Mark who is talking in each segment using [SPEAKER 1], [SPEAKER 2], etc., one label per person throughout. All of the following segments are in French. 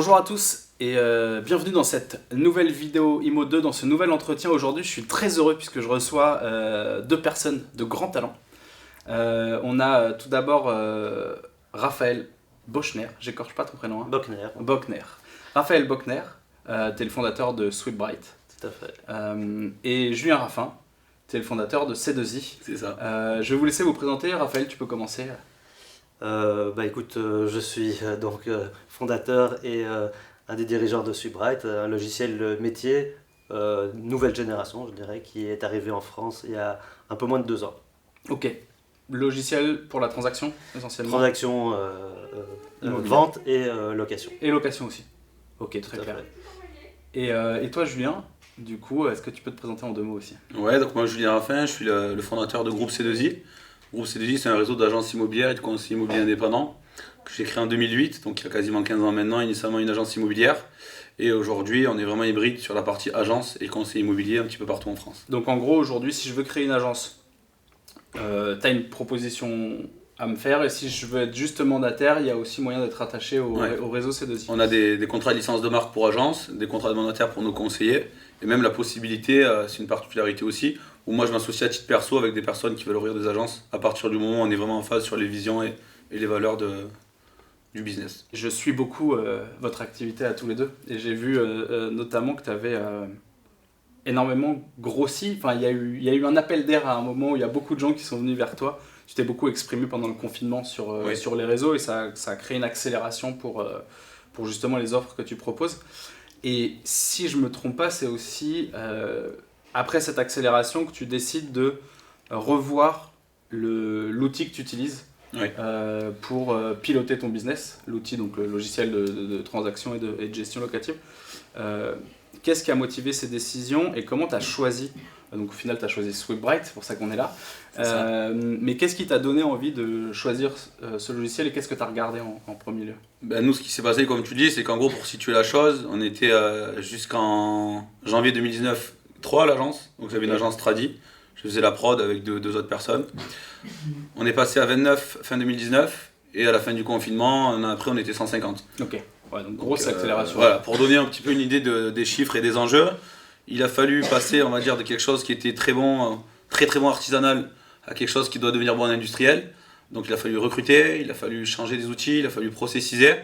[SPEAKER 1] Bonjour à tous et bienvenue dans cette nouvelle vidéo Imo2, dans ce nouvel entretien. Aujourd'hui, je suis très heureux puisque je reçois deux personnes de grand talent. On a tout d'abord Raphaël Bochner, j'écorche pas ton prénom. Hein. Bochner. Raphaël Bochner, tu es le fondateur de Sweetbright.
[SPEAKER 2] Tout à fait.
[SPEAKER 1] Et Julien Raffin, tu es le fondateur de C2I.
[SPEAKER 2] C'est ça.
[SPEAKER 1] Je vais vous laisser vous présenter. Raphaël, tu peux commencer.
[SPEAKER 2] Écoute, je suis fondateur et un des dirigeants de Sweetbright, un logiciel métier nouvelle génération, je dirais, qui est arrivé en France il y a un peu moins de 2 ans.
[SPEAKER 1] Ok. Logiciel pour la transaction, essentiellement.
[SPEAKER 2] Transaction, vente et location.
[SPEAKER 1] Et location aussi. Ok, très clair. Et toi, Julien, du coup, est-ce que tu peux te présenter en 2 mots aussi?
[SPEAKER 3] Ouais, donc moi, Julien Raffin, je suis le fondateur de Groupe C2I. Groupe C2I, c'est un réseau d'agences immobilières et de conseillers immobiliers indépendants que j'ai créé en 2008, donc il y a quasiment 15 ans maintenant, initialement une agence immobilière. Et aujourd'hui, on est vraiment hybride sur la partie agence et conseil immobilier un petit peu partout en France.
[SPEAKER 1] Donc en gros, aujourd'hui, si je veux créer une agence, tu as une proposition à me faire, et si je veux être juste mandataire, il y a aussi moyen d'être attaché au réseau C2I.
[SPEAKER 3] On a des contrats de licence de marque pour agence, des contrats de mandataire pour nos conseillers, et même la possibilité, c'est une particularité aussi, où moi je m'associe à titre perso avec des personnes qui veulent ouvrir des agences, à partir du moment où on est vraiment en phase sur les visions et les valeurs du business.
[SPEAKER 1] Je suis beaucoup votre activité à tous les deux, et j'ai vu notamment que tu avais énormément grossi. Enfin, il y a eu un appel d'air à un moment où il y a beaucoup de gens qui sont venus vers toi. Tu t'es beaucoup exprimé pendant le confinement sur les réseaux, et ça a créé une accélération pour justement les offres que tu proposes. Et si je ne me trompe pas, c'est aussi après cette accélération que tu décides de revoir l'outil que tu utilises pour piloter ton business, l'outil, donc le logiciel de transaction et de gestion locative. Qu'est-ce qui a motivé ces décisions et comment tu as choisi? Donc au final, tu as choisi Sweetbright, c'est pour ça qu'on est là. Mais qu'est-ce qui t'a donné envie de choisir ce logiciel et qu'est-ce que tu as regardé en premier lieu?
[SPEAKER 3] Nous, ce qui s'est passé, comme tu dis, c'est qu'en gros, pour situer la chose, on était jusqu'en janvier 2019 3 à l'agence. Donc j'avais une agence tradi, je faisais la prod avec deux autres personnes. On est passé à 29 fin 2019 et à la fin du confinement, un an après, on était 150.
[SPEAKER 1] Ok, ouais, donc grosse accélération.
[SPEAKER 3] Voilà, pour donner un petit peu une idée des chiffres et des enjeux, il a fallu passer, on va dire, de quelque chose qui était très bon, très bon artisanal à quelque chose qui doit devenir bon industriel. Donc il a fallu recruter, il a fallu changer des outils, il a fallu processiser.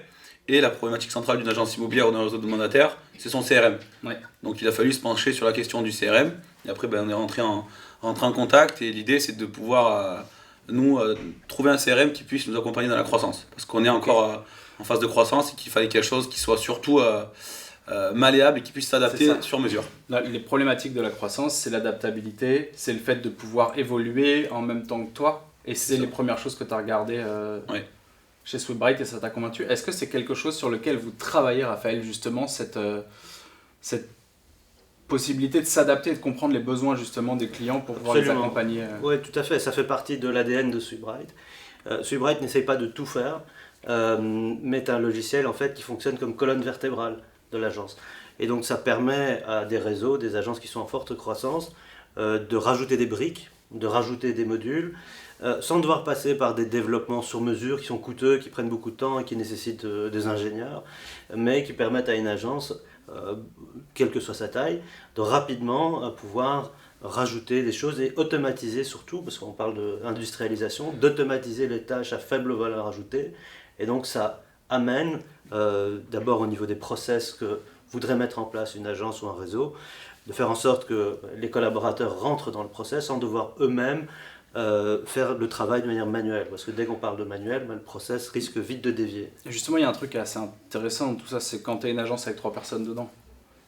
[SPEAKER 3] Et la problématique centrale d'une agence immobilière ou d'un réseau de mandataires, c'est son CRM.
[SPEAKER 1] Ouais.
[SPEAKER 3] Donc il a fallu se pencher sur la question du CRM. Et après, on est rentré en contact. Et l'idée, c'est de pouvoir, trouver un CRM qui puisse nous accompagner dans la croissance. Parce qu'on est encore en phase de croissance et qu'il fallait quelque chose qui soit surtout malléable et qui puisse s'adapter sur mesure.
[SPEAKER 1] Les problématiques de la croissance, c'est l'adaptabilité, c'est le fait de pouvoir évoluer en même temps que toi. Et c'est les premières choses que tu as regardées chez Sweetbright et ça t'a convaincu. Est-ce que c'est quelque chose sur lequel vous travaillez, Raphaël, justement, cette possibilité de s'adapter et de comprendre les besoins justement des clients pour pouvoir les accompagner?
[SPEAKER 2] Oui, tout à fait. Ça fait partie de l'ADN de Sweetbright. Sweetbright n'essaye pas de tout faire, mais est un logiciel en fait qui fonctionne comme colonne vertébrale de l'agence. Et donc ça permet à des réseaux, des agences qui sont en forte croissance, de rajouter des briques, de rajouter des modules, sans devoir passer par des développements sur mesure qui sont coûteux, qui prennent beaucoup de temps et qui nécessitent des ingénieurs, mais qui permettent à une agence, quelle que soit sa taille, de rapidement pouvoir rajouter des choses et automatiser surtout, parce qu'on parle d'industrialisation, d'automatiser les tâches à faible valeur ajoutée. Et donc ça amène, d'abord au niveau des process que voudrait mettre en place une agence ou un réseau, de faire en sorte que les collaborateurs rentrent dans le process sans devoir eux-mêmes faire le travail de manière manuelle. Parce que dès qu'on parle de manuel, le process risque vite de dévier.
[SPEAKER 1] Et justement, il y a un truc assez intéressant dans tout ça, c'est quand tu es une agence avec 3 personnes dedans,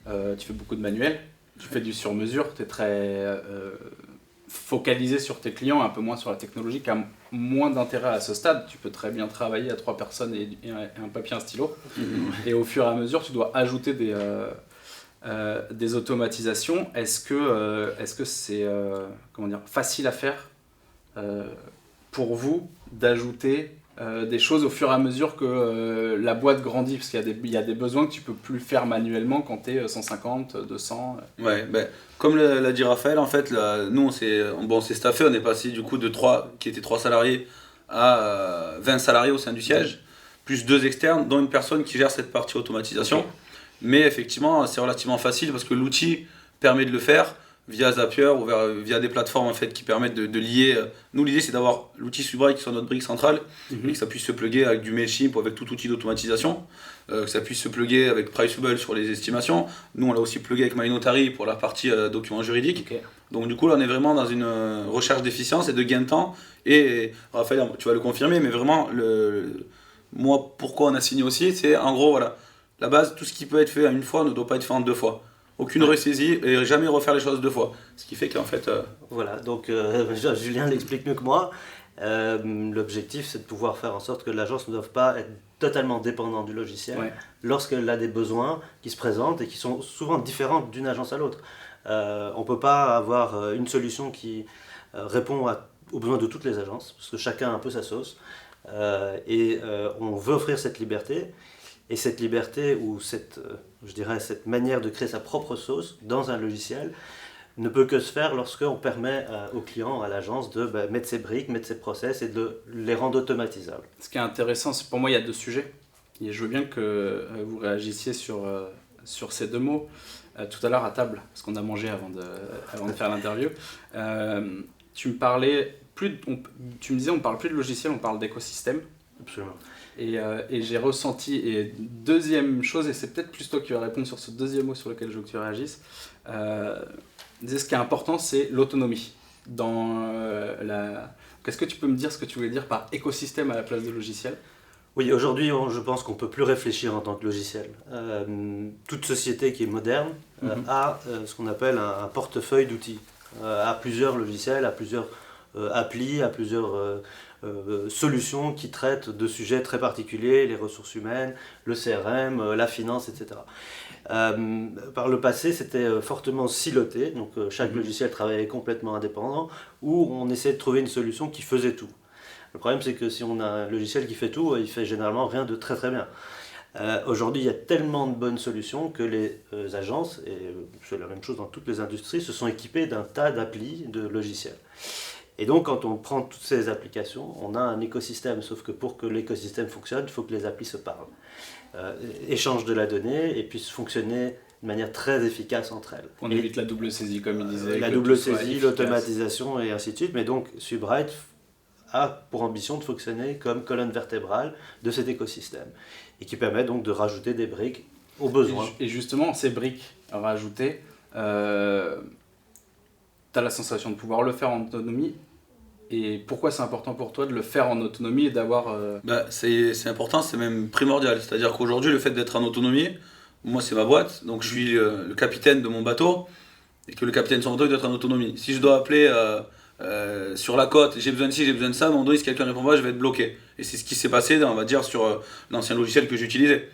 [SPEAKER 1] tu fais beaucoup de manuels, tu fais du sur-mesure, tu es très focalisé sur tes clients, un peu moins sur la technologie, qui a moins d'intérêt à ce stade. Tu peux très bien travailler à 3 personnes et un papier, un stylo. Et au fur et à mesure, tu dois ajouter des automatisations. Est-ce que c'est facile à faire pour vous d'ajouter des choses au fur et à mesure que la boîte grandit? Parce qu'il y a des besoins que tu ne peux plus faire manuellement quand tu es 150, 200.
[SPEAKER 3] Ouais, comme l'a dit Raphaël, en fait, nous on s'est staffé, on est passé du coup de 3 salariés à 20 salariés au sein du siège. plus 2 externes, dont une personne qui gère cette partie automatisation. Okay. Mais effectivement, c'est relativement facile parce que l'outil permet de le faire via Zapier ou via des plateformes en fait, qui permettent de lier. Nous, l'idée, c'est d'avoir l'outil Subright qui soit notre brique centrale et que ça puisse se plugger avec du Mailchimp ou avec tout outil d'automatisation, que ça puisse se plugger avec Priceable sur les estimations. Nous, on l'a aussi plugué avec MyNotary pour la partie documents juridiques. Okay. Donc, du coup, là, on est vraiment dans une recherche d'efficience et de gain de temps. Et Raphaël, tu vas le confirmer, mais vraiment, moi, pourquoi on a signé aussi, c'est en gros, voilà, la base, tout ce qui peut être fait en une fois ne doit pas être fait en 2 fois. Aucune ressaisie et jamais refaire les choses 2 fois. Ce qui fait qu'en fait...
[SPEAKER 2] Voilà, donc Julien l'explique mieux que moi. L'objectif, c'est de pouvoir faire en sorte que l'agence ne doive pas être totalement dépendante du logiciel lorsqu'elle a des besoins qui se présentent et qui sont souvent différents d'une agence à l'autre. On ne peut pas avoir une solution qui répond aux besoins de toutes les agences, parce que chacun a un peu sa sauce. On veut offrir cette liberté. Et cette liberté ou cette manière de créer sa propre sauce dans un logiciel ne peut que se faire lorsqu'on permet au client, à l'agence, de mettre ses briques, mettre ses process et de les rendre automatisables.
[SPEAKER 1] Ce qui est intéressant, c'est pour moi, il y a 2 sujets. Et je veux bien que vous réagissiez sur ces 2 mots tout à l'heure à table, parce qu'on a mangé avant de faire l'interview. Tu me disais, on ne parle plus de logiciel, on parle d'écosystème.
[SPEAKER 2] Absolument.
[SPEAKER 1] Et j'ai ressenti, et deuxième chose, et c'est peut-être plus toi qui vas répondre sur ce deuxième mot sur lequel je veux que tu réagisses, ce qui est important, c'est l'autonomie. Qu'est-ce que tu peux me dire ce que tu voulais dire par écosystème à la place de logiciel ?
[SPEAKER 2] Oui, aujourd'hui, je pense qu'on ne peut plus réfléchir en tant que logiciel. Toute société qui est moderne a ce qu'on appelle un portefeuille d'outils, a plusieurs logiciels, a plusieurs applis, a plusieurs solutions qui traitent de sujets très particuliers, les ressources humaines, le CRM, la finance, etc. Par le passé, c'était fortement siloté, donc chaque logiciel travaillait complètement indépendant, où on essayait de trouver une solution qui faisait tout. Le problème, c'est que si on a un logiciel qui fait tout, il fait généralement rien de très très bien. Aujourd'hui, il y a tellement de bonnes solutions que les agences, et c'est la même chose dans toutes les industries, se sont équipées d'un tas d'applis, de logiciels. Et donc, quand on prend toutes ces applications, on a un écosystème. Sauf que pour que l'écosystème fonctionne, il faut que les applis se parlent, échangent de la donnée et puissent fonctionner de manière très efficace entre elles.
[SPEAKER 1] On évite la double saisie, comme il disait.
[SPEAKER 2] La double saisie, l'automatisation et ainsi de suite. Mais donc, Subright a pour ambition de fonctionner comme colonne vertébrale de cet écosystème et qui permet donc de rajouter des briques aux besoins.
[SPEAKER 1] Et justement, ces briques rajoutées, tu as la sensation de pouvoir le faire en autonomie. Et pourquoi c'est important pour toi de le faire en autonomie et d'avoir...
[SPEAKER 3] C'est important, c'est même primordial. C'est-à-dire qu'aujourd'hui, le fait d'être en autonomie, moi c'est ma boîte, donc je suis le capitaine de mon bateau, et que le capitaine de son bateau doit être en autonomie. Si je dois appeler sur la côte, j'ai besoin de ci, j'ai besoin de ça, à un moment donné, si quelqu'un ne répond pas, je vais être bloqué. Et c'est ce qui s'est passé, on va dire, sur l'ancien logiciel que j'utilisais.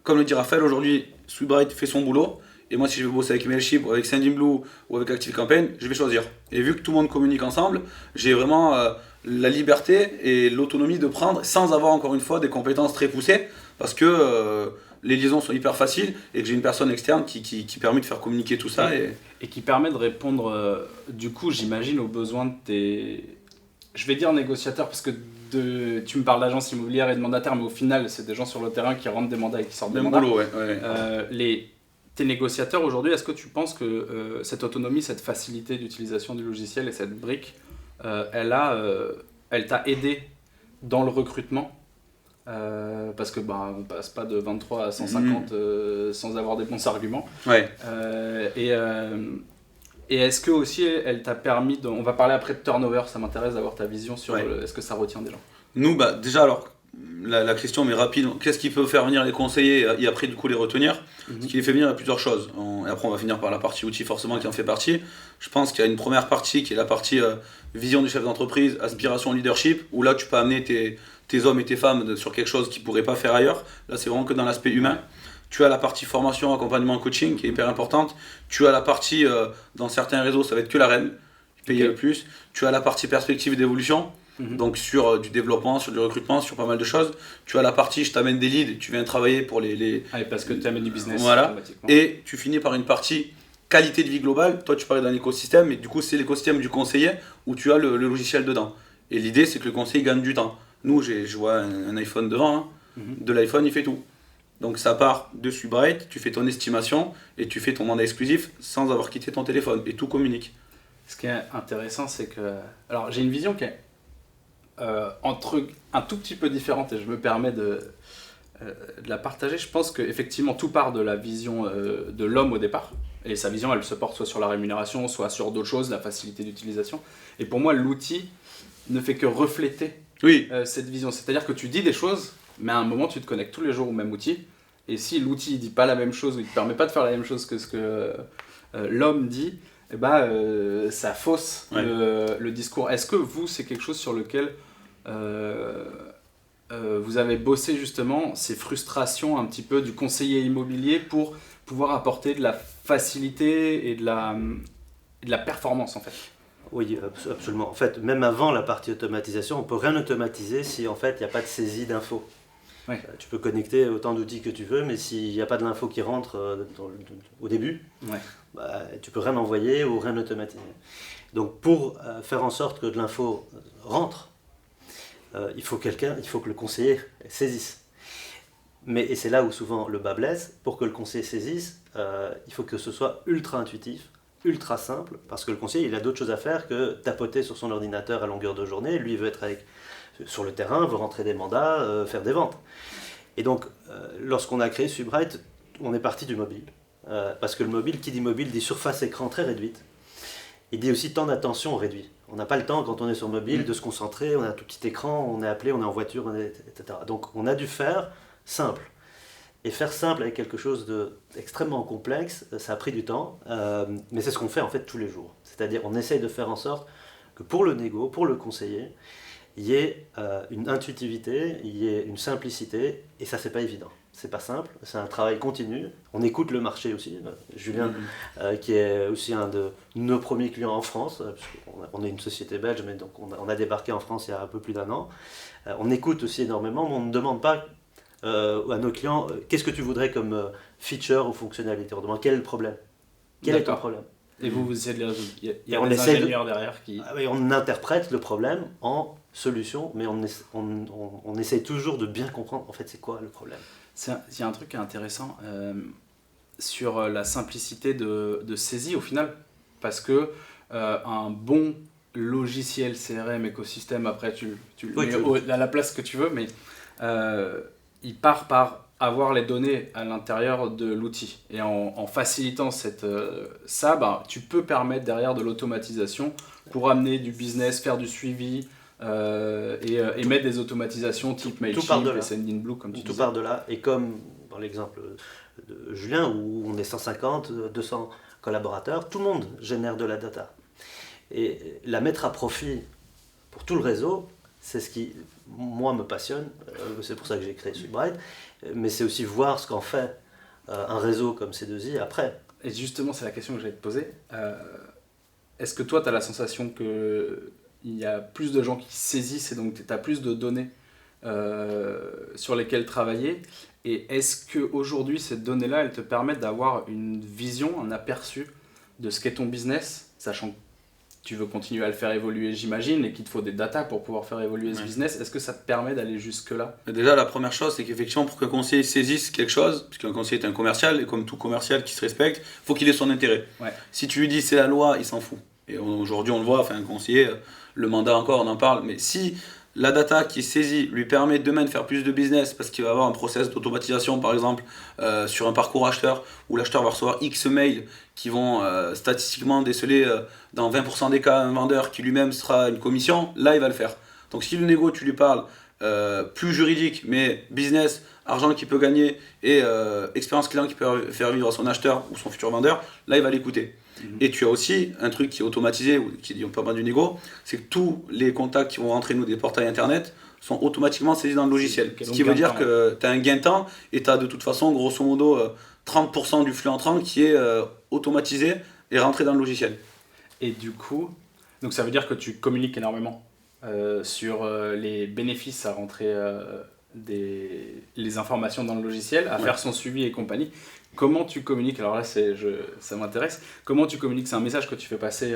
[SPEAKER 3] Comme le dit Raphaël, aujourd'hui, Subright fait son boulot. Et moi, si je veux bosser avec Mailchimp ou avec Sendinblue ou avec ActiveCampaign, je vais choisir. Et vu que tout le monde communique ensemble, j'ai vraiment la liberté et l'autonomie de prendre sans avoir encore une fois des compétences très poussées parce que les liaisons sont hyper faciles et que j'ai une personne externe qui permet de faire communiquer tout ça.
[SPEAKER 1] Et qui permet de répondre, du coup, j'imagine, aux besoins de tes... Je vais dire négociateurs parce que tu me parles d'agence immobilière et de mandataires, mais au final, c'est des gens sur le terrain qui rentrent des mandats et qui sortent des mandats.
[SPEAKER 3] Même boulot, ouais.
[SPEAKER 1] Tes négociateurs aujourd'hui, est-ce que tu penses que cette autonomie, cette facilité d'utilisation du logiciel et cette brique, elle t'a aidé dans le recrutement parce que on passe pas de 23 à 150 sans avoir des bons arguments.
[SPEAKER 3] Ouais.
[SPEAKER 1] Et est-ce que aussi elle t'a permis on va parler après de turnover, ça m'intéresse d'avoir ta vision sur est-ce que ça retient des gens.
[SPEAKER 3] Nous, déjà alors. La question mais rapide, qu'est-ce qui peut faire venir les conseillers et après du coup les retenir? Ce qui les fait venir, il y a plusieurs choses. Et après on va finir par la partie outils forcément qui en fait partie. Je pense qu'il y a une première partie qui est la partie vision du chef d'entreprise, aspiration leadership, où là tu peux amener tes hommes et tes femmes sur quelque chose qu'ils ne pourraient pas faire ailleurs. Là c'est vraiment que dans l'aspect humain. Tu as la partie formation, accompagnement, coaching qui est hyper importante. Tu as la partie, dans certains réseaux ça va être que la reine, payer le plus. Tu as la partie perspective d'évolution. Donc sur du développement, sur du recrutement, sur pas mal de choses. Tu as la partie je t'amène des leads, tu viens travailler pour les...
[SPEAKER 1] parce que tu amènes du business.
[SPEAKER 3] Voilà. Et tu finis par une partie qualité de vie globale. Toi tu parlais d'un écosystème, mais du coup c'est l'écosystème du conseiller où tu as le logiciel dedans. Et l'idée c'est que le conseiller gagne du temps. Nous, je vois un iPhone devant, hein. de l'iPhone, il fait tout. Donc ça part de Subright, tu fais ton estimation et tu fais ton mandat exclusif sans avoir quitté ton téléphone et tout communique.
[SPEAKER 1] Ce qui est intéressant, c'est que... Alors, j'ai une vision qui est un tout petit peu différente et je me permets de la partager. Je pense qu'effectivement, tout part de la vision de l'homme au départ. Et sa vision, elle se porte soit sur la rémunération, soit sur d'autres choses, la facilité d'utilisation. Et pour moi, l'outil ne fait que refléter cette vision. C'est-à-dire que tu dis des choses, mais à un moment, tu te connectes tous les jours au même outil. Et si l'outil ne dit pas la même chose, ou il ne te permet pas de faire la même chose que ce que l'homme dit, eh ben, ça fausse le discours. Est-ce que vous, c'est quelque chose sur lequel vous avez bossé justement ces frustrations un petit peu du conseiller immobilier pour pouvoir apporter de la facilité et de la performance en fait?
[SPEAKER 2] Oui, absolument. En fait, même avant la partie automatisation, on peut rien automatiser si en fait il n'y a pas de saisie d'infos.
[SPEAKER 1] Ouais.
[SPEAKER 2] Tu peux connecter autant d'outils que tu veux, mais s'il n'y a pas de l'info qui rentre au début, tu peux rien envoyer ou rien automatiser. Donc pour faire en sorte que de l'info rentre, il faut que le conseiller saisisse. Et c'est là où souvent le bas blesse. Pour que le conseiller saisisse, il faut que ce soit ultra intuitif, ultra simple, parce que le conseiller il a d'autres choses à faire que tapoter sur son ordinateur à longueur de journée. Lui il veut être sur le terrain, veut rentrer des mandats, faire des ventes. Et donc lorsqu'on a créé Subright, on est parti du mobile, parce que le mobile, qui dit mobile, dit surface écran très réduite. Il dit aussi temps d'attention réduit. On n'a pas le temps quand on est sur mobile de se concentrer, on a un tout petit écran, on est appelé, on est en voiture, etc. Donc on a dû faire simple. Et faire simple avec quelque chose d'extrêmement complexe, ça a pris du temps, mais c'est ce qu'on fait en fait tous les jours. C'est-à-dire on essaye de faire en sorte que pour le négo, pour le conseiller, il y ait une intuitivité, il y ait une simplicité, et ça c'est pas évident. C'est pas simple, c'est un travail continu. On écoute le marché aussi. Julien, qui est aussi un de nos premiers clients en France, on est une société belge, mais donc on a débarqué en France il y a un peu plus d'un an. On écoute aussi énormément, mais on ne demande pas à nos clients qu'est-ce que tu voudrais comme feature ou fonctionnalité. On demande quel est le problème. Quel est ton problème?
[SPEAKER 1] Et vous essayez de les résoudre. Il y a des ingénieurs derrière qui...
[SPEAKER 2] On interprète le problème en solution, mais on essaye toujours de bien comprendre en fait c'est quoi le problème.
[SPEAKER 1] Il y a un truc qui est intéressant sur la simplicité de saisie au final, parce que un bon logiciel CRM, écosystème, après tu le mets à la place que tu veux, mais il part par avoir les données à l'intérieur de l'outil. Et en facilitant ça, tu peux permettre derrière de l'automatisation pour amener du business, faire du suivi, et mettre des automatisations type Mailchimp, Sendinblue, comme tu disais.
[SPEAKER 2] Tout part de là, et comme dans l'exemple de Julien, où on est 150, 200 collaborateurs, tout le monde génère de la data. Et la mettre à profit pour tout le réseau, c'est ce qui, moi, me passionne, c'est pour ça que j'ai créé Subright, mais c'est aussi voir ce qu'en fait un réseau comme C2I après.
[SPEAKER 1] Et justement, c'est la question que j'allais te poser. Est-ce que toi, tu as la sensation que il y a plus de gens qui saisissent et donc tu as plus de données sur lesquelles travailler? Et est-ce qu'aujourd'hui, ces données-là, elles te permettent d'avoir une vision, un aperçu de ce qu'est ton business, sachant que tu veux continuer à le faire évoluer, j'imagine, et qu'il te faut des datas pour pouvoir faire évoluer ce business. Est-ce que ça te permet d'aller jusque-là?
[SPEAKER 3] Déjà, la première chose, c'est qu'effectivement, pour qu'un conseiller saisisse quelque chose, puisqu'un conseiller est un commercial, et comme tout commercial qui se respecte, il faut qu'il ait son intérêt.
[SPEAKER 1] Ouais.
[SPEAKER 3] Si tu lui dis c'est la loi, il s'en fout. Et aujourd'hui, on le voit, un conseiller, le mandat encore, on en parle, mais si la data qui est saisie lui permet demain de faire plus de business, parce qu'il va avoir un process d'automatisation, par exemple, sur un parcours acheteur, où l'acheteur va recevoir X mails qui vont statistiquement déceler dans 20% des cas un vendeur qui lui-même sera une commission, là il va le faire. Donc si le négo, tu lui parles plus juridique, mais business, argent qu'il peut gagner et expérience client qui peut faire vivre à son acheteur ou son futur vendeur, là il va l'écouter. Et tu as aussi un truc qui est automatisé, ou qui dit on peut pas du négo, c'est que tous les contacts qui vont rentrer nous des portails internet sont automatiquement saisis dans le logiciel. Ce qui veut dire que tu as un gain de temps et tu as de toute façon grosso modo 30% du flux entrant qui est automatisé et rentré dans le logiciel.
[SPEAKER 1] Et du coup, donc ça veut dire que tu communiques énormément sur les bénéfices à rentrer les informations dans le logiciel, à faire son suivi et compagnie. Comment tu communiques? Alors là, ça m'intéresse. Comment tu communiques? C'est un message que tu fais passer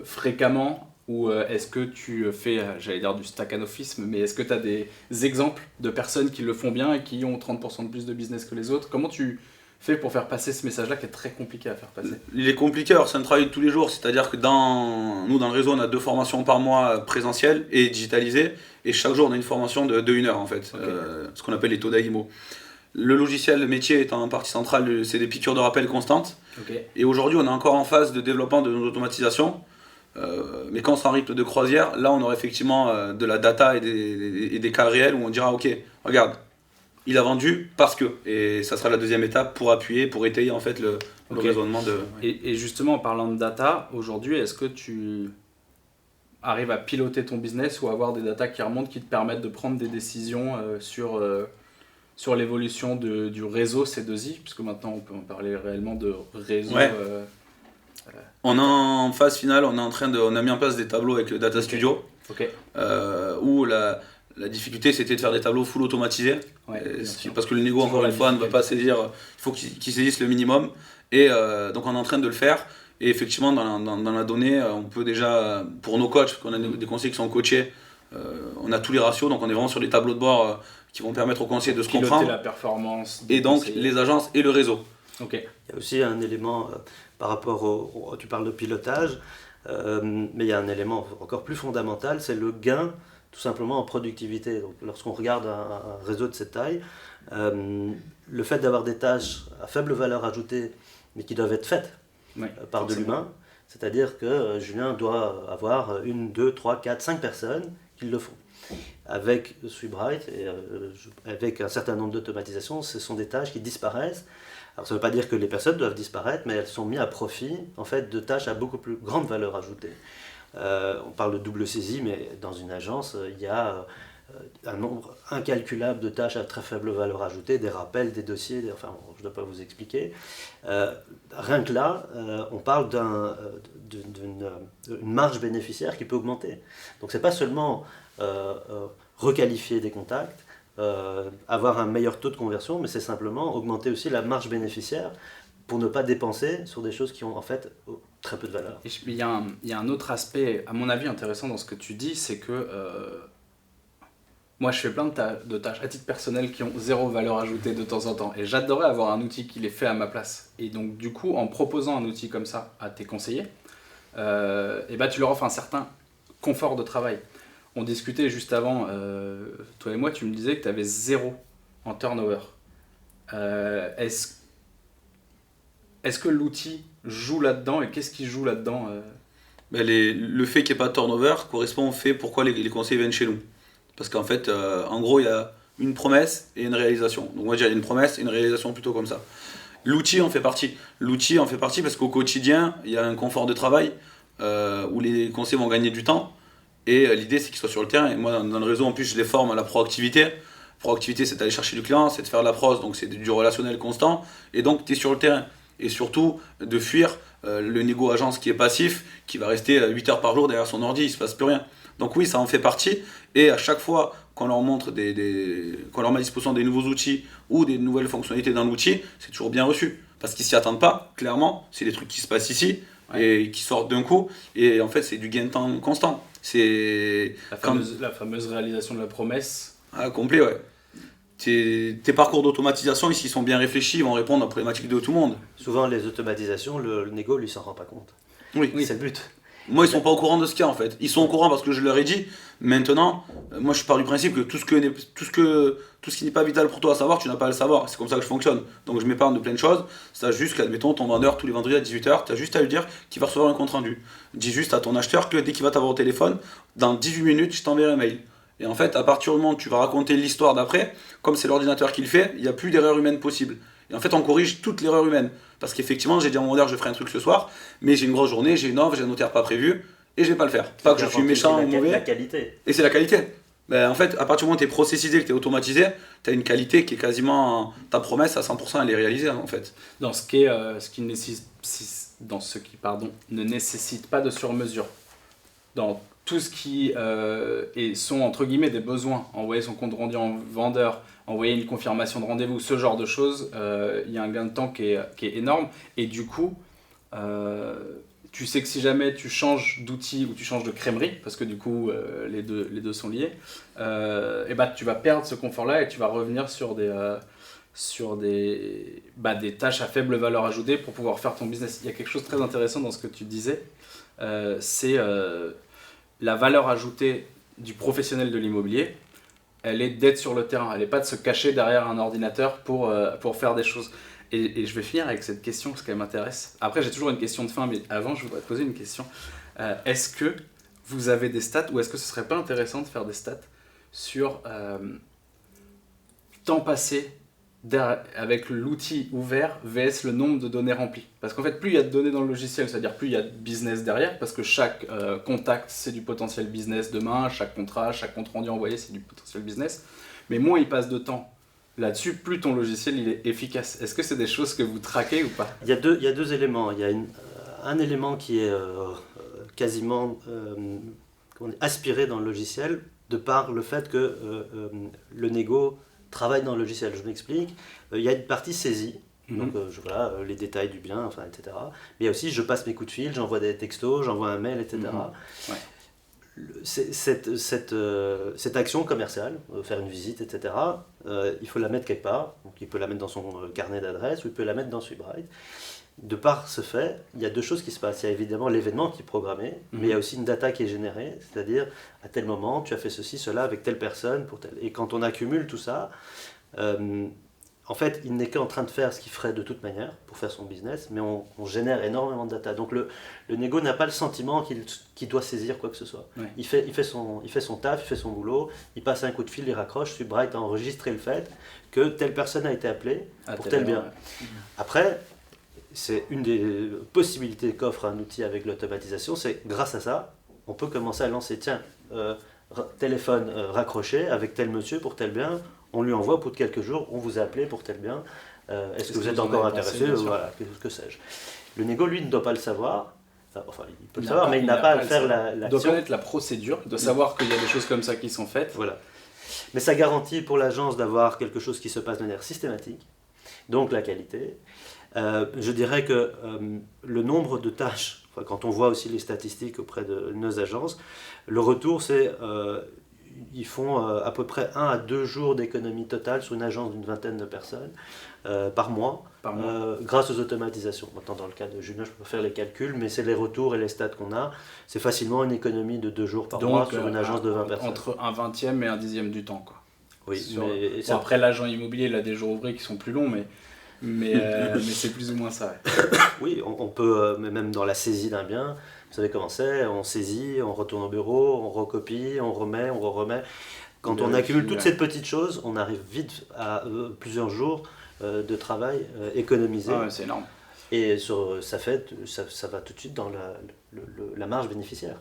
[SPEAKER 1] fréquemment ou est-ce que tu fais, j'allais dire du staccanophisme, mais est-ce que tu as des exemples de personnes qui le font bien et qui ont 30% de plus de business que les autres? Comment tu fais pour faire passer ce message-là qui est très compliqué à faire passer?
[SPEAKER 3] Il est compliqué, alors c'est un travail de tous les jours, c'est-à-dire que nous dans le réseau on a 2 formations par mois présentielles et digitalisées, et chaque jour on a une formation de 1 heure en fait,
[SPEAKER 1] Ok.
[SPEAKER 3] ce qu'on appelle les taux d'AIMO. Le logiciel, le métier étant en partie centrale, c'est des piqûres de rappel constantes,
[SPEAKER 1] Ok.
[SPEAKER 3] et aujourd'hui on est encore en phase de développement de nos automatisations, mais quand on sera en rythme de croisière, là on aura effectivement de la data et des cas réels où on dira ok, regarde, il a vendu parce que, et ça sera la deuxième étape pour appuyer, pour étayer en fait le
[SPEAKER 1] Ok.
[SPEAKER 3] raisonnement de...
[SPEAKER 1] Et justement, en parlant de data, aujourd'hui, est-ce que tu arrives à piloter ton business ou avoir des data qui remontent qui te permettent de prendre des décisions sur l'évolution du réseau C2I, puisque maintenant on peut en parler réellement de réseau.
[SPEAKER 3] Ouais. On est en phase finale, on a mis en place des tableaux avec le Data Studio,
[SPEAKER 1] Ok.
[SPEAKER 3] où la difficulté c'était de faire des tableaux full automatisés,
[SPEAKER 1] Ouais, bien sûr.
[SPEAKER 3] parce que le négo
[SPEAKER 1] Toujours
[SPEAKER 3] encore
[SPEAKER 1] la
[SPEAKER 3] une fois ne va pas
[SPEAKER 1] difficulté.
[SPEAKER 3] saisir, il faut qu'il saisisse le minimum, et donc on est en train de le faire, et effectivement dans la donnée, on peut déjà, pour nos coachs, parce qu'on a des conseillers qui sont coachés, on a tous les ratios, donc on est vraiment sur les tableaux de bord qui vont permettre aux conseillers de se
[SPEAKER 1] Piloter
[SPEAKER 3] comprendre,
[SPEAKER 1] la performance des
[SPEAKER 3] et donc
[SPEAKER 1] conseillers.
[SPEAKER 3] les agences et le réseau.
[SPEAKER 1] Ok.
[SPEAKER 2] Il y a aussi un élément par rapport tu parles de pilotage, mais il y a un élément encore plus fondamental, c'est le gain tout simplement en productivité. Donc, lorsqu'on regarde un réseau de cette taille, le fait d'avoir des tâches à faible valeur ajoutée, mais qui doivent être faites
[SPEAKER 1] Ouais,
[SPEAKER 2] par de
[SPEAKER 1] forcément.
[SPEAKER 2] l'humain, c'est-à-dire que Julien doit avoir 1, 2, 3, 4, 5 personnes qui le font. Avec Sweetbright et avec un certain nombre d'automatisations, ce sont des tâches qui disparaissent. Alors ça ne veut pas dire que les personnes doivent disparaître, mais elles sont mises à profit en fait, de tâches à beaucoup plus grande valeur ajoutée. On parle de double saisie, mais dans une agence, il y a un nombre incalculable de tâches à très faible valeur ajoutée, des rappels, des dossiers, enfin bon, je ne dois pas vous expliquer. Rien que là, on parle d'une marge bénéficiaire qui peut augmenter. Donc c'est pas seulement requalifier des contacts, avoir un meilleur taux de conversion, mais c'est simplement augmenter aussi la marge bénéficiaire pour ne pas dépenser sur des choses qui ont en fait très peu de valeur.
[SPEAKER 1] Et il y a un autre aspect, à mon avis, intéressant dans ce que tu dis, c'est que moi je fais plein de tâches à titre personnel qui ont 0 valeur ajoutée de temps en temps. Et j'adorerais avoir un outil qui les fait à ma place. Et donc du coup, en proposant un outil comme ça à tes conseillers, et ben, tu leur offres un certain confort de travail. On discutait juste avant, toi et moi, tu me disais que tu avais 0 en turnover. Est-ce que l'outil joue là-dedans et qu'est-ce qui joue là-dedans
[SPEAKER 3] Ben, le fait qu'il n'y ait pas de turnover correspond au fait pourquoi les conseillers viennent chez nous. Parce qu'en fait, en gros, il y a une promesse et une réalisation. Donc moi, je dirais une promesse et une réalisation plutôt comme ça. L'outil en fait partie. L'outil en fait partie parce qu'au quotidien, il y a un confort de travail où les conseillers vont gagner du temps. Et l'idée, c'est qu'ils soient sur le terrain. Et moi, dans le réseau, en plus, je les forme à la proactivité. Proactivité, c'est d'aller chercher du client, c'est de faire de la prose, donc c'est du relationnel constant. Et donc, tu es sur le terrain. Et surtout, de fuir le négo agence qui est passif, qui va rester 8 heures par jour derrière son ordi, il ne se passe plus rien. Donc oui, ça en fait partie. Et à chaque fois qu'on leur montre qu'on leur met à disposition des nouveaux outils ou des nouvelles fonctionnalités dans l'outil, c'est toujours bien reçu. Parce qu'ils s'y attendent pas, clairement. C'est des trucs qui se passent ici et qui sortent d'un coup. Et en fait, c'est du gain de temps constant. C'est
[SPEAKER 1] la fameuse réalisation de la promesse.
[SPEAKER 3] complet, ouais. Tes parcours d'automatisation, ici, sont bien réfléchis, ils vont répondre aux problématiques de tout le monde.
[SPEAKER 2] Souvent, les automatisations, le négo lui s'en rend pas compte.
[SPEAKER 3] Oui.
[SPEAKER 2] C'est le but.
[SPEAKER 3] Moi, ils sont pas au courant de ce qu'il y a en fait. Ils sont au courant parce que je leur ai dit. Maintenant, moi, je pars du principe que tout ce qui n'est pas vital pour toi à savoir, tu n'as pas à le savoir. C'est comme ça que je fonctionne. Donc, je m'épargne de plein de choses. Ça juste qu'admettons, ton vendeur, tous les vendredis à 18h, tu as juste à lui dire qu'il va recevoir un compte rendu. Dis juste à ton acheteur que dès qu'il va t'avoir au téléphone, dans 18 minutes, je t'enverrai un mail. Et en fait, à partir du moment où tu vas raconter l'histoire d'après, comme c'est l'ordinateur qui le fait, il n'y a plus d'erreur humaine possible. Et en fait, on corrige toute l'erreur humaine. Parce qu'effectivement, j'ai dit à mon vendeur, je ferai un truc ce soir, mais j'ai une grosse journée, j'ai une offre, j'ai un notaire pas prévu, et je vais pas le faire. Pas que je suis méchant ou mauvais.
[SPEAKER 2] La qualité.
[SPEAKER 3] Et c'est la qualité. Ben, en fait, à partir du moment où tu es processisé, que tu es automatisé, tu as une qualité qui est quasiment. Ta promesse à 100%, elle est réalisée en fait.
[SPEAKER 1] Dans ce qui ne nécessite pas de sur-mesure. Dans tout ce qui sont entre guillemets des besoins, envoyer son compte rendu en vendeur, envoyer une confirmation de rendez-vous, ce genre de choses, il y a un gain de temps qui est énorme. Et du coup, tu sais que si jamais tu changes d'outil ou tu changes de crèmerie, parce que du coup les deux sont liés, et bah, tu vas perdre ce confort-là et tu vas revenir sur des tâches à faible valeur ajoutée pour pouvoir faire ton business. Il y a quelque chose de très intéressant dans ce que tu disais, c'est la valeur ajoutée du professionnel de l'immobilier, elle est d'être sur le terrain, elle n'est pas de se cacher derrière un ordinateur pour faire des choses. Et je vais finir avec cette question parce qu'elle m'intéresse. Après, j'ai toujours une question de fin, mais avant, je voudrais te poser une question. Est-ce que vous avez des stats ou est-ce que ce serait pas intéressant de faire des stats sur temps passé avec l'outil ouvert vs le nombre de données remplies? Parce qu'en fait, plus il y a de données dans le logiciel, c'est-à-dire plus il y a de business derrière, parce que chaque contact, c'est du potentiel business demain, chaque contrat, chaque compte rendu envoyé, c'est du potentiel business. Mais moins il passe de temps là-dessus, plus ton logiciel il est efficace. Est-ce que c'est des choses que vous traquez ou pas?
[SPEAKER 2] Il y a deux éléments. Il y a un élément qui est quasiment aspiré dans le logiciel, de par le fait que le négo travaille dans le logiciel. Je m'explique. Il y a une partie saisie, donc voilà, les détails du bien, enfin, etc. Mais il y a aussi, je passe mes coups de fil, j'envoie des textos, j'envoie un mail, etc.
[SPEAKER 1] Ouais.
[SPEAKER 2] Cette action commerciale, faire une visite, etc., il faut la mettre quelque part. Donc, il peut la mettre dans son carnet d'adresse ou il peut la mettre dans SweetBright. De par ce fait, il y a deux choses qui se passent. Il y a évidemment l'événement qui est programmé, mais il y a aussi une data qui est générée, c'est-à-dire à tel moment, tu as fait ceci, cela avec telle personne. Et quand on accumule tout ça, en fait, il n'est qu'en train de faire ce qu'il ferait de toute manière pour faire son business, mais on génère énormément de data. Donc le négo n'a pas le sentiment qu'il doit saisir quoi que ce soit.
[SPEAKER 1] Ouais.
[SPEAKER 2] Il fait son taf, il fait son boulot, il passe un coup de fil, il raccroche, SweetBright a enregistré le fait que telle personne a été appelée pour tel bien.
[SPEAKER 1] Ouais.
[SPEAKER 2] Après, c'est une des possibilités qu'offre un outil avec l'automatisation, c'est grâce à ça, on peut commencer à lancer, tiens, téléphone raccroché avec tel monsieur pour tel bien, on lui envoie au bout de quelques jours, on vous a appelé pour tel bien, est-ce que vous êtes encore intéressé, voilà, que sais-je. Le négo, lui, ne doit pas le savoir, enfin, il peut le savoir, mais il n'a pas à faire l'action.
[SPEAKER 1] Il doit connaître la procédure, il doit savoir qu'il y a des choses comme ça qui sont faites.
[SPEAKER 2] Voilà. Mais ça garantit pour l'agence d'avoir quelque chose qui se passe de manière systématique, donc la qualité. Je dirais que le nombre de tâches, quand on voit aussi les statistiques auprès de nos agences, le retour c'est ils font à peu près 1 à 2 jours d'économie totale sur une agence d'une vingtaine de personnes par mois. Grâce aux automatisations. Maintenant, dans le cas de Julien, je peux pas faire les calculs, mais c'est les retours et les stats qu'on a. C'est facilement une économie de 2 jours par mois sur une agence de 20 personnes.
[SPEAKER 1] Entre un vingtième et un dixième du temps, quoi.
[SPEAKER 2] Oui,
[SPEAKER 1] après, l'agent immobilier, il a des jours ouvrés qui sont plus longs, mais c'est plus ou moins ça. Ouais.
[SPEAKER 2] Oui, on peut, même dans la saisie d'un bien, vous savez comment c'est, on saisit, on retourne au bureau, on recopie, on remet, on remet. Quand on accumule toutes ces petites choses, on arrive vite à plusieurs jours de travail économisé.
[SPEAKER 1] Ah ouais, c'est énorme.
[SPEAKER 2] Et ça va tout de suite dans la marge bénéficiaire.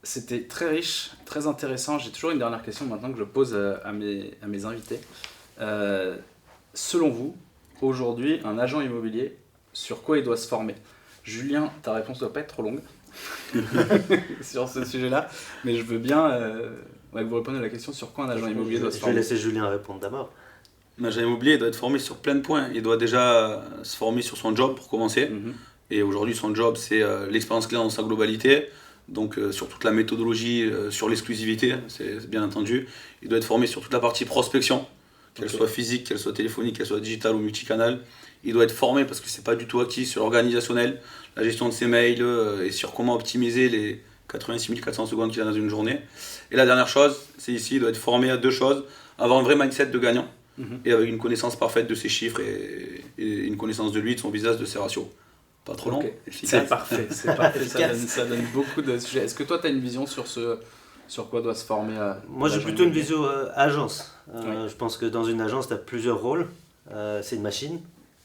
[SPEAKER 1] C'était très riche, très intéressant. J'ai toujours une dernière question maintenant que je pose à mes invités. Selon vous, aujourd'hui, un agent immobilier, sur quoi il doit se former? Julien, ta réponse ne doit pas être trop longue sur ce sujet-là, mais je veux bien que vous répondiez à la question sur quoi un agent immobilier doit se former.
[SPEAKER 2] Je vais laisser Julien répondre d'abord.
[SPEAKER 3] Un agent immobilier doit être formé sur plein de points. Il doit déjà se former sur son job pour commencer. Et aujourd'hui, son job, c'est l'expérience client dans sa globalité. Donc sur toute la méthodologie, sur l'exclusivité, c'est bien entendu. Il doit être formé sur toute la partie prospection, qu'elle soit physique, qu'elle soit téléphonique, qu'elle soit digitale ou multicanal. Il doit être formé parce que c'est pas du tout acquis sur l'organisationnel, la gestion de ses mails et sur comment optimiser les 86 400 secondes qu'il a dans une journée. Et la dernière chose, c'est ici, il doit être formé à 2 choses, avoir un vrai mindset de gagnant et avec une connaissance parfaite de ses chiffres et une connaissance de lui, de son business, de ses ratios. Pas trop long,
[SPEAKER 1] c'est parfait, ça donne beaucoup de sujets. Est-ce que toi tu as une vision sur quoi doit se former
[SPEAKER 2] Moi j'ai plutôt une vision agence. Je pense que dans une agence tu as plusieurs rôles. C'est une machine.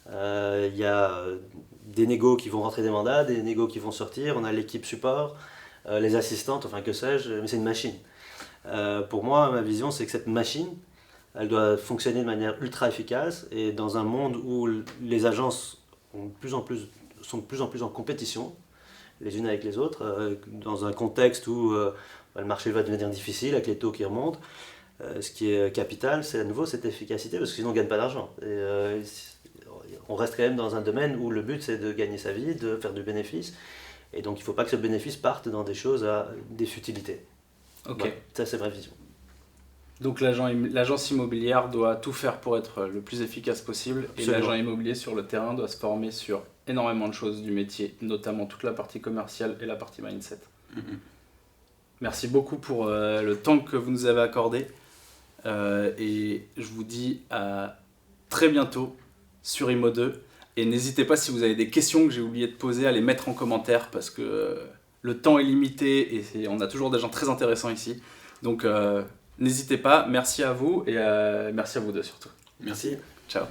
[SPEAKER 2] Il y a des négos qui vont rentrer des mandats, des négos qui vont sortir, on a l'équipe support, les assistantes, enfin que sais-je, mais c'est une machine. Pour moi, ma vision c'est que cette machine, elle doit fonctionner de manière ultra efficace et dans un monde où les agences sont de plus en plus en compétition les unes avec les autres, dans un contexte où le marché va devenir difficile avec les taux qui remontent. Ce qui est capital, c'est à nouveau cette efficacité, parce que sinon on ne gagne pas d'argent. on reste quand même dans un domaine où le but c'est de gagner sa vie, de faire du bénéfice. Et donc il ne faut pas que ce bénéfice parte dans des choses à des futilités.
[SPEAKER 1] Ok.
[SPEAKER 2] Voilà, ça c'est ma vision.
[SPEAKER 1] Donc l'agence immobilière doit tout faire pour être le plus efficace possible.
[SPEAKER 2] Absolument.
[SPEAKER 1] Et l'agent immobilier sur le terrain doit se former sur énormément de choses du métier, notamment toute la partie commerciale et la partie mindset. Merci beaucoup pour le temps que vous nous avez accordé. Et je vous dis à très bientôt sur Imo2. Et n'hésitez pas, si vous avez des questions que j'ai oublié de poser, à les mettre en commentaire parce que le temps est limité et on a toujours des gens très intéressants ici. Donc n'hésitez pas, merci à vous et merci à vous deux surtout.
[SPEAKER 3] Merci.
[SPEAKER 1] Ciao.